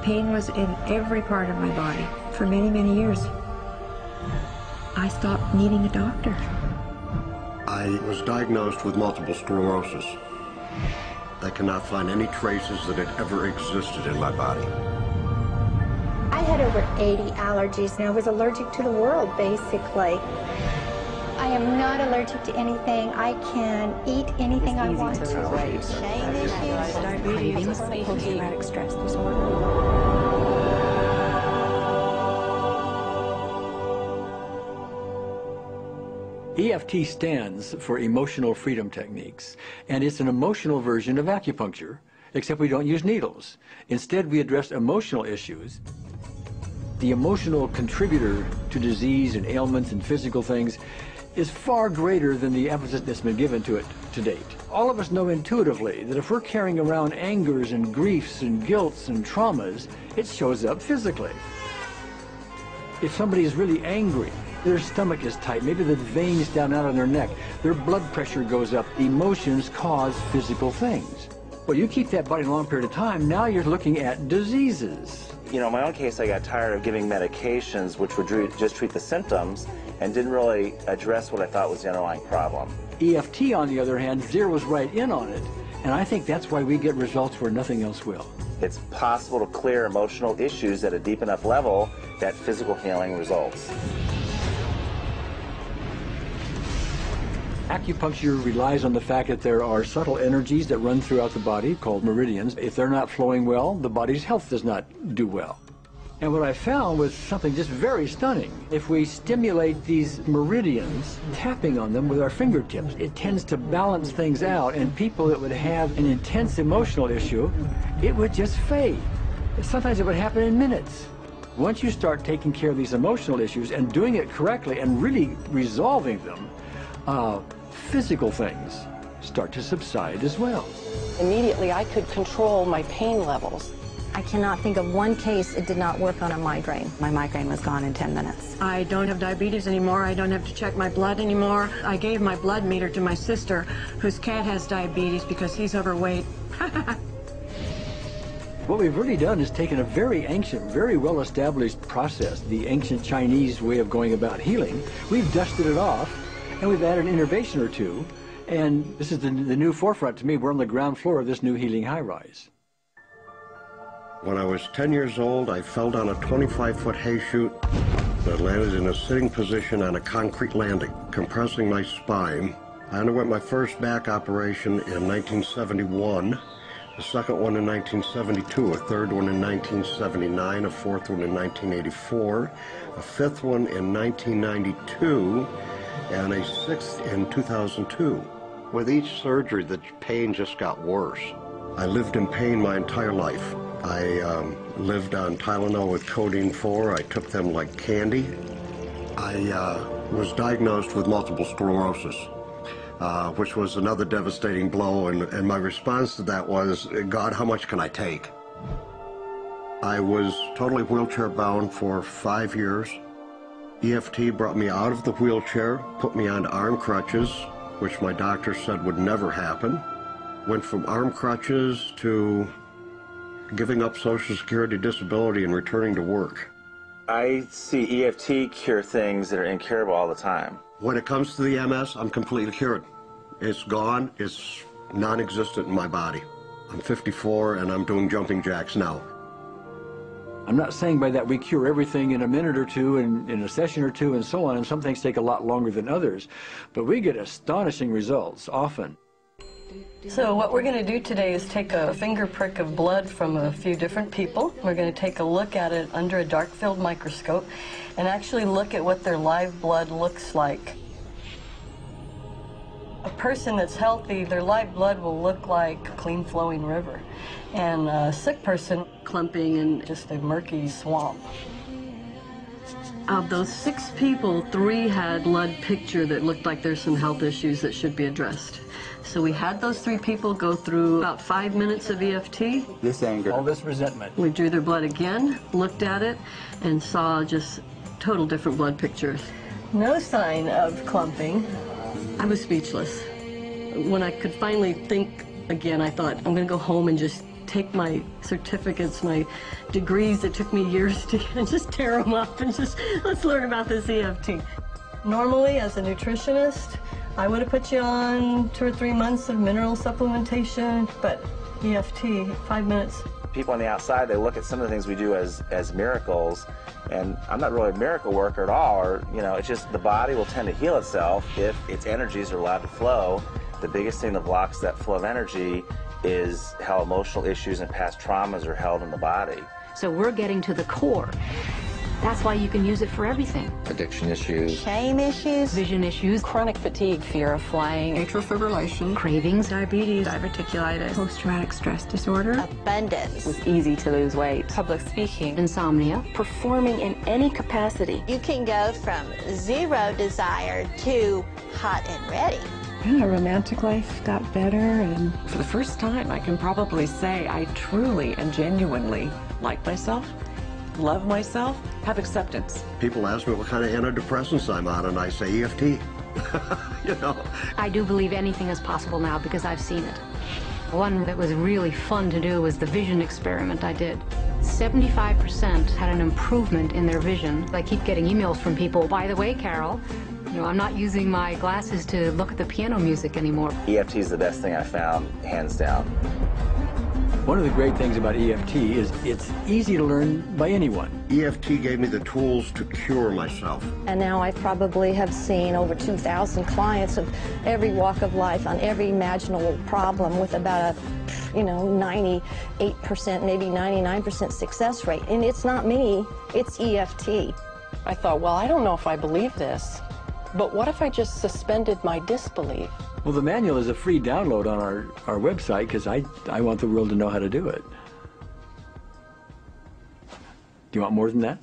pain was in every part of my body for many, many years. I stopped needing a doctor. I was diagnosed with multiple sclerosis. They cannot find any traces that it ever existed in my body. I had over 80 allergies, and I was allergic to the world, basically. I am not allergic to anything. I can eat anything I want to. Diabetes, post-traumatic stress disorder. EFT stands for Emotional Freedom Techniques, and it's an emotional version of acupuncture, except we don't use needles. Instead, we address emotional issues. The emotional contributor to disease and ailments and physical things is far greater than the emphasis that's been given to it to date. All of us know intuitively that if we're carrying around angers and griefs and guilts and traumas, it shows up physically. If somebody is really angry, their stomach is tight, maybe the veins down out on their neck, their blood pressure goes up. Emotions cause physical things. Well, you keep that body a long period of time, now you're looking at diseases. You know, in my own case, I got tired of giving medications which would just treat the symptoms and didn't really address what I thought was the underlying problem. EFT, on the other hand, zeroes right in on it, and I think that's why we get results where nothing else will. It's possible to clear emotional issues at a deep enough level that physical healing results. Acupuncture relies on the fact that there are subtle energies that run throughout the body called meridians. If they're not flowing well, the body's health does not do well. And what I found was something just very stunning. If we stimulate these meridians, tapping on them with our fingertips, it tends to balance things out, and people that would have an intense emotional issue, it would just fade. Sometimes it would happen in minutes. Once you start taking care of these emotional issues and doing it correctly and really resolving them, physical things start to subside as well. Immediately, I could control my pain levels. I cannot think of one case it did not work on a migraine. My migraine was gone in 10 minutes. I don't have diabetes anymore. I don't have to check my blood anymore. I gave my blood meter to my sister, whose cat has diabetes because he's overweight. What we've really done is taken a very ancient, very well-established process, the ancient Chinese way of going about healing. We've dusted it off, and we've added an innovation or two, and this is the new forefront to me. We're on the ground floor of this new healing high-rise. When I was 10 years old, I fell down a 25-foot hay chute that landed in a sitting position on a concrete landing, compressing my spine. I underwent my first back operation in 1971, a second one in 1972, a third one in 1979, a fourth one in 1984, a fifth one in 1992, and a sixth in 2002. With each surgery, the pain just got worse. I lived in pain my entire life. I lived on Tylenol with codeine 4. I took them like candy. I was diagnosed with multiple sclerosis, which was another devastating blow, and my response to that was, God, how much can I take? I was totally wheelchair bound for 5 years. EFT brought me out of the wheelchair, put me on arm crutches, which my doctor said would never happen. Went from arm crutches to giving up Social Security disability and returning to work. I see EFT cure things that are incurable all the time. When it comes to the MS, I'm completely cured. It's gone. It's non-existent in my body. I'm 54 and I'm doing jumping jacks now. I'm not saying by that we cure everything in a minute or two, and in a session or two, and so on, and some things take a lot longer than others, but we get astonishing results often. So what we're going to do today is take a finger prick of blood from a few different people. We're going to take a look at it under a dark field microscope and actually look at what their live blood looks like. A person that's healthy, their live blood will look like a clean flowing river, and a sick person clumping in just a murky swamp. Of those 6 people, 3 had blood picture that looked like there's some health issues that should be addressed. So we had those 3 people go through about 5 minutes of EFT. This anger, all this resentment. We drew their blood again, looked at it, and saw just total different blood pictures. No sign of clumping. I was speechless. When I could finally think again, I thought, I'm going to go home and just take my certificates, my degrees that took me years to get, and just tear them up and just, let's learn about this EFT. Normally, as a nutritionist, I would have put you on 2 or 3 months of mineral supplementation, but EFT, 5 minutes. People on the outside, they look at some of the things we do as miracles, and I'm not really a miracle worker at all, or, you know, it's just the body will tend to heal itself if its energies are allowed to flow. The biggest thing that blocks that flow of energy is how emotional issues and past traumas are held in the body. So we're getting to the core. That's why you can use it for everything. Addiction issues. Shame issues. Vision issues. Chronic fatigue, fear of flying. Atrial fibrillation. Cravings. Diabetes. Diverticulitis. Post-traumatic stress disorder. Abundance. It was easy to lose weight. Public speaking. Insomnia. Performing in any capacity. You can go from zero desire to hot and ready. And our romantic life got better, and For the first time, I can probably say I truly and genuinely like myself, love myself, have acceptance. People ask me what kind of antidepressants I'm on, and I say EFT. You know. I do believe anything is possible now because I've seen it. One that was really fun to do was the vision experiment I did. 75% had an improvement in their vision. I keep getting emails from people, by the way, Carol, you know, I'm not using my glasses to look at the piano music anymore. EFT is the best thing I found, hands down. One of the great things about EFT is it's easy to learn by anyone. EFT gave me the tools to cure myself. And now I probably have seen over 2,000 clients of every walk of life on every imaginable problem with about a, 98%, maybe 99% success rate. And it's not me, it's EFT. I thought, well, I don't know if I believe this, but what if I just suspended my disbelief? Well, the manual is a free download on our website because I want the world to know how to do it. Do you want more than that?